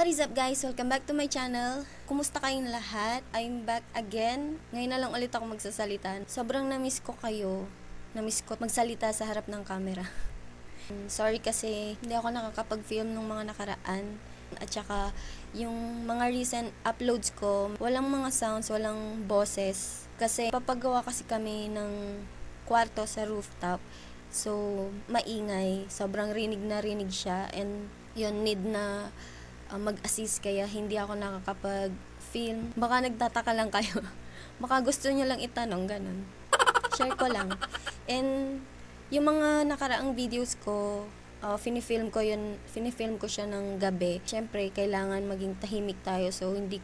What is up guys? Welcome back to my channel. Kumusta kayong lahat? I'm back again. Ngayon na lang ulit ako magsasalita. Sobrang na-miss ko kayo. Na-miss ko magsalita sa harap ng camera. Sorry kasi hindi ako nakakapag-film ng mga nakaraan. At saka yung mga recent uploads ko, walang mga sounds, walang boses. Kasi papagawa kasi kami ng kwarto sa rooftop. So, maingay. Sobrang rinig na rinig siya. And yun, need na mag-assist, kaya hindi ako nakakapag-film. Baka nagtataka lang kayo. Baka gusto nyo lang itanong, ganun. Share ko lang. And yung mga nakaraang videos ko, finifilm ko siya ng gabi. Siyempre, kailangan maging tahimik tayo, so hindi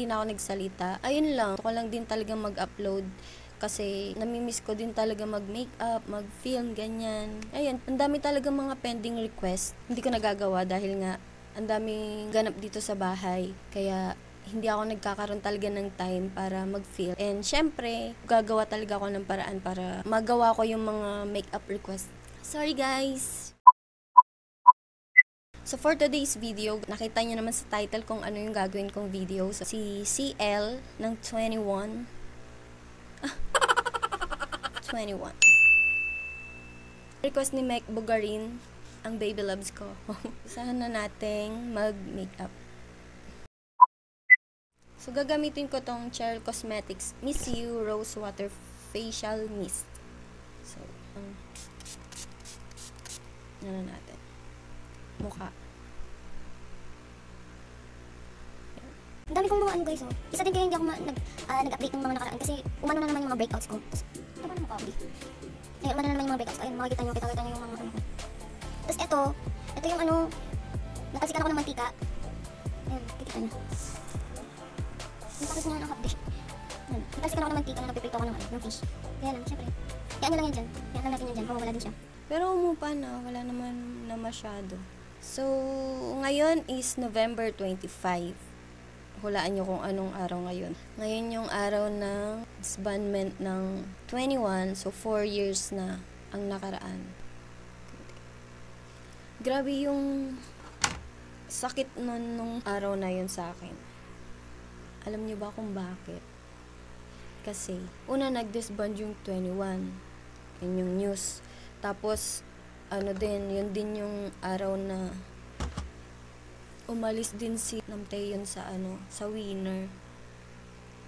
na ako nagsalita. Ayun lang, ako lang din talaga mag-upload. Kasi namimiss ko din talaga mag-makeup, mag-film, ganyan. Ayun, ang dami talaga mga pending request. Hindi ko nagagawa dahil nga ang daming ganap dito sa bahay. Kaya hindi ako nagkakaroon talaga ng time para mag-film. And syempre, gagawa talaga ako ng paraan para magawa ko yung mga makeup request. Sorry guys! So for today's video, nakita nyo naman sa title kung ano yung gagawin kong video. So, si CL ng 21. 21. Request ni Mike Bugarin, ang baby loves ko. Sana nating mag-makeup. So, gagamitin ko tong Cheryl Cosmetics Miss You Rose Water Facial Mist. So, ano natin? Mukha. Ang dami kong mga ano guys, oh. Isa din kaya hindi ako nag-update ng mga nakaraan kasi umano na naman yung mga breakouts ko. Ito ba naman ka-update? Ayun, umano na naman yung mga breakouts ko. Ayun, makikita nyo yung mga ano ko. Tapos ito yung ano, nakalsikan ako ng mantika. Ayun, kikita nyo. Yung pakit nga naka-update. Ayun, nakalsikan ako ng mantika na napiprito ako ng fish. Kaya lang, syempre. Yan lang yan dyan. Yan lang natin yan dyan, mawawala din siya. Pero umupa na, wala naman na masyado. So, ngayon is November 25. Hulaan nyo kung anong araw ngayon. Ngayon yung araw ng disbandment ng 21, so 4 years na ang nakaraan. Grabe yung sakit nung araw na yun sa akin. Alam nyo ba kung bakit? Kasi, una nag-disband yung 21. Yun yung news. Tapos, yun din yung araw na umalis din si Namtaeyon sa Winner.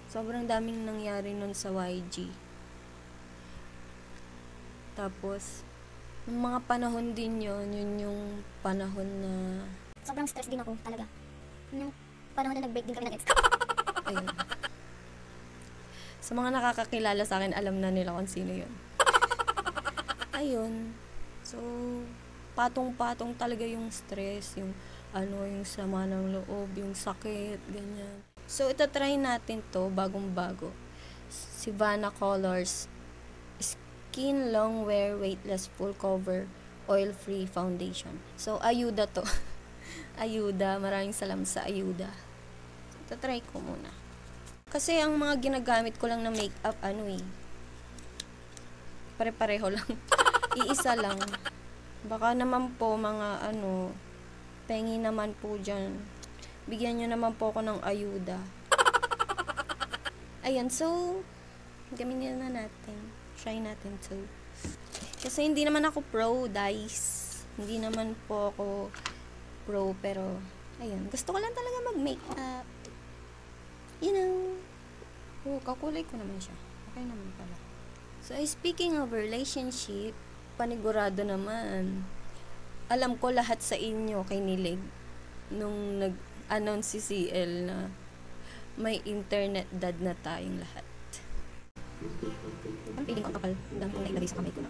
Sobrang daming nangyari nun sa YG. Tapos, yung mga panahon din yun yung panahon na Sobrang stress din ako talaga. Yung panahon na nag-break din kami ng ex. ayun. Sa mga nakakakilala sa akin, alam na nila kung sino yun. Ayun. So, patong-patong talaga yung stress, yung sama ng loob, yung sakit, ganyan. So, itatry natin to, bagong-bago. Sivana Colors Skin Long Wear Weightless Full Cover Oil-Free Foundation. So, ayuda to. Ayuda, maraming salamat sa ayuda. So, itatry ko muna. Kasi ang mga ginagamit ko lang na makeup, pare-pareho lang. Iisa lang. Baka naman po mga pengi naman po dyan. Bigyan nyo naman po ako ng ayuda. Ayan, so, gamitin na natin. Try natin to. Kasi hindi naman ako pro, guys. Hindi naman po ako pro, pero, ayun. Gusto ko lang talaga mag-makeup. You know. Kakulay ko naman siya. Okay naman pala. So, speaking of relationship, panigurado naman. Alam ko lahat sa inyo kinilig nung nag-announce si CL na may internet dad na tayong lahat. Ang feeling ko ang kapal ng kung nailagay sa kamay ko na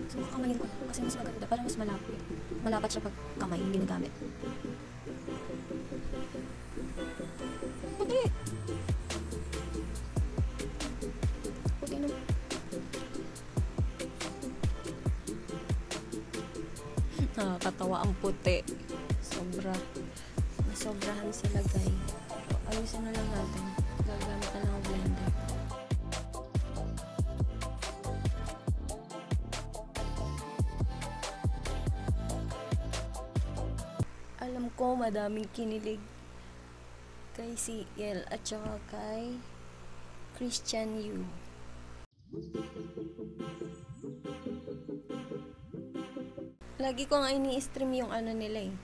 So, kakamayin ko kasi mas maganda. Parang mas malapit. Malapat siya pag kamay, hindi nagamit. Puti! Puti na. Nakakatawa ang puti. Nasobrahan sila, guys. So, ayusin na lang natin. Gagamit na lang ang blender. Alam ko madaming kinilig kay CL at saka kay Christian Yu. Lagi ko nga ini-stream yung ano nila eh.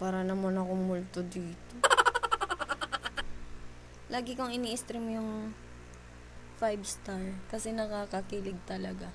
Para naman akong multo dito. Lagi kong ini-stream yung 5-star kasi nakakakilig talaga.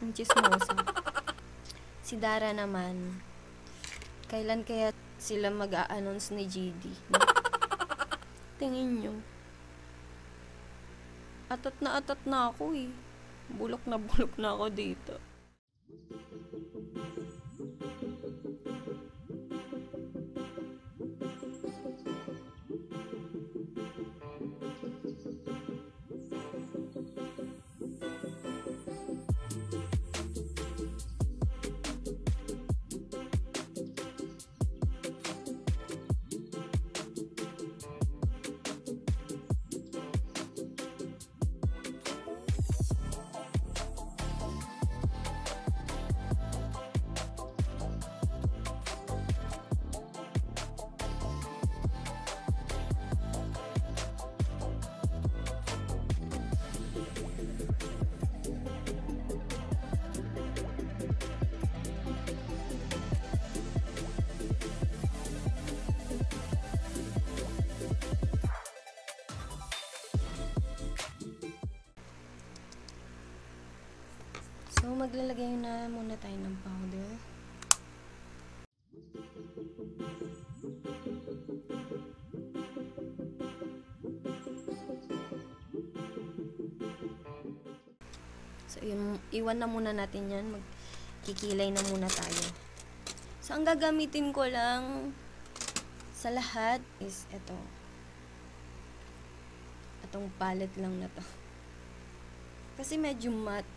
Ang chismosa. Si Dara naman, kailan kaya sila mag-a-announce ni GD? No? Tingin nyo. Atat na ako eh. Bulok na ako dito. So, maglalagay na muna tayo ng powder. So, iwan na muna natin yan. Magkikilay na muna tayo. So, ang gagamitin ko lang sa lahat is ito. Itong palette lang na to. Kasi medyo matte.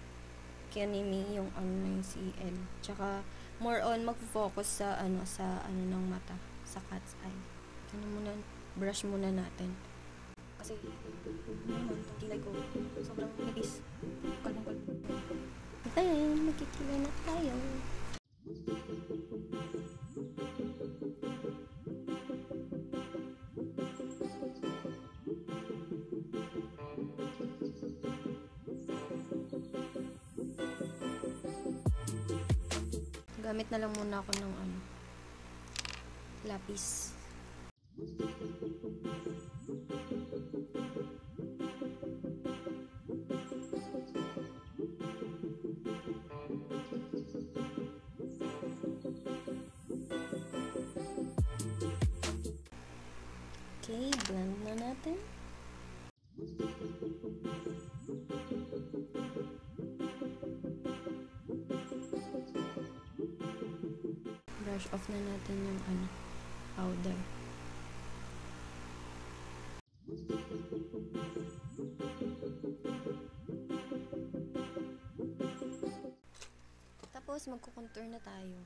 Kaya nimi yung ano yung CL. Tsaka more on mag-focus sa ano ng mata, sa cat's eye. Ano muna, brush muna natin. Kasi naman kilay ko sobrang nipis. Kalmang. Then, magkikilay na tayo. Gamit na lang muna ako ng lapis. Okay, blend na natin. Brush off na natin yung powder. Tapos magko-contour na tayo.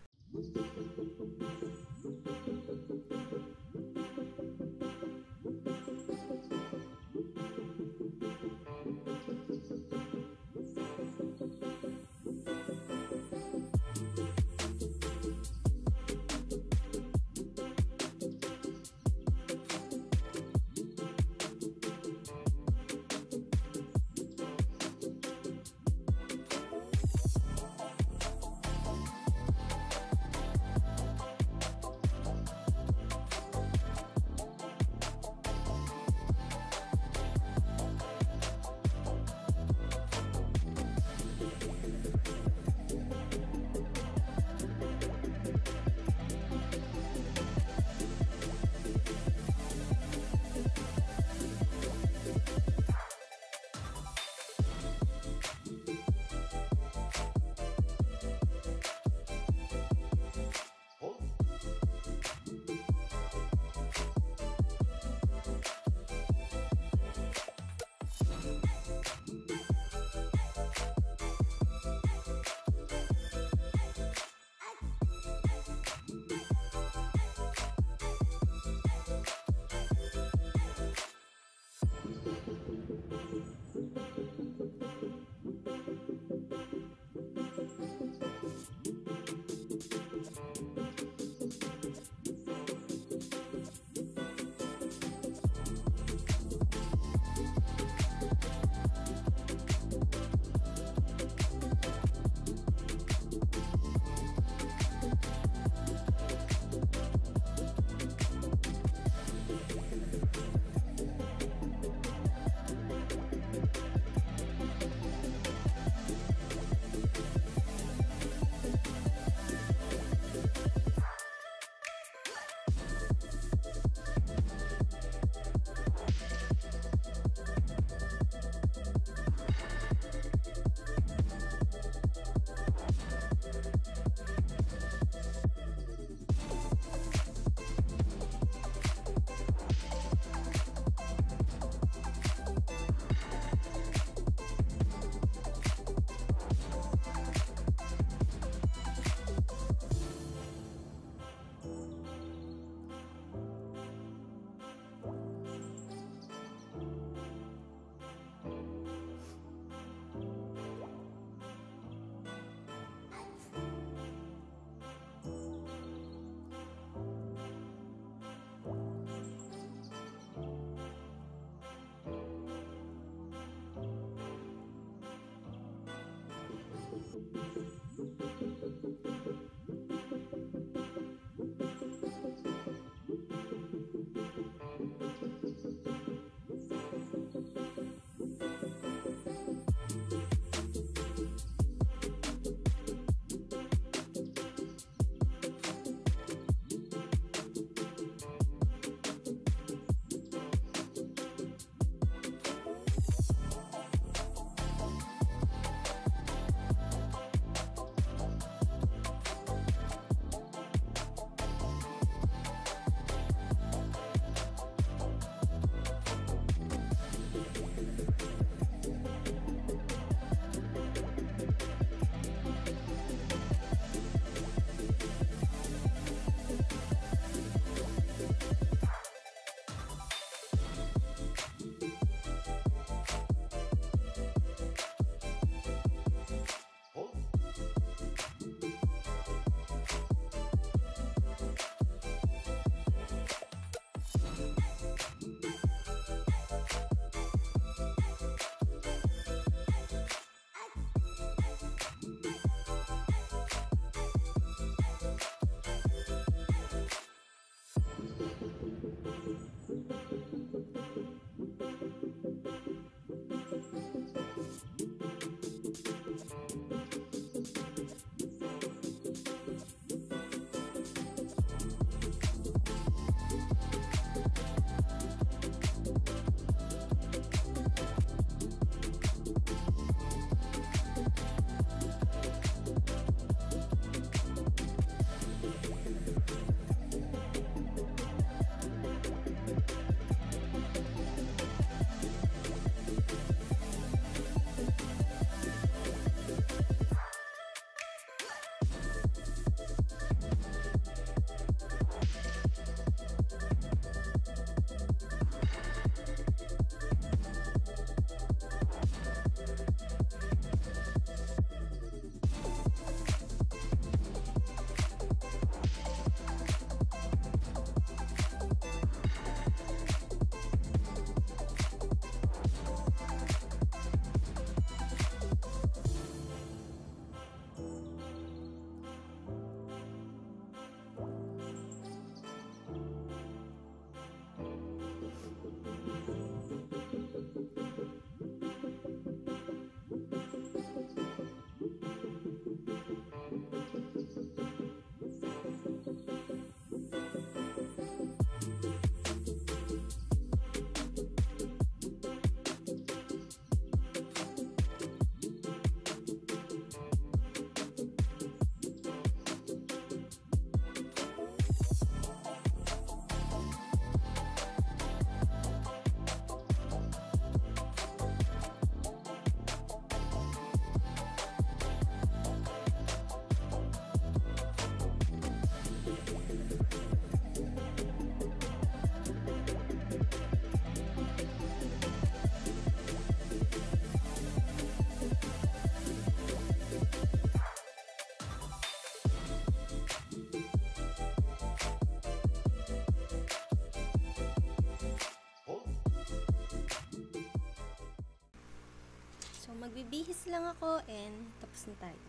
Magbibihis lang ako and tapos na tayo.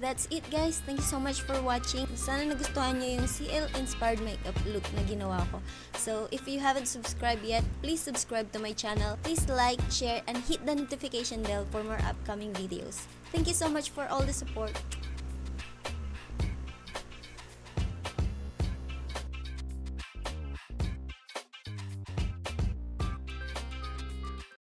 That's it guys. Thank you so much for watching. Sana nagustuhan nyo yung CL inspired makeup look na ginawa ko. So if you haven't subscribed yet, please subscribe to my channel. Please like, share, and hit the notification bell for more upcoming videos. Thank you so much for all the support.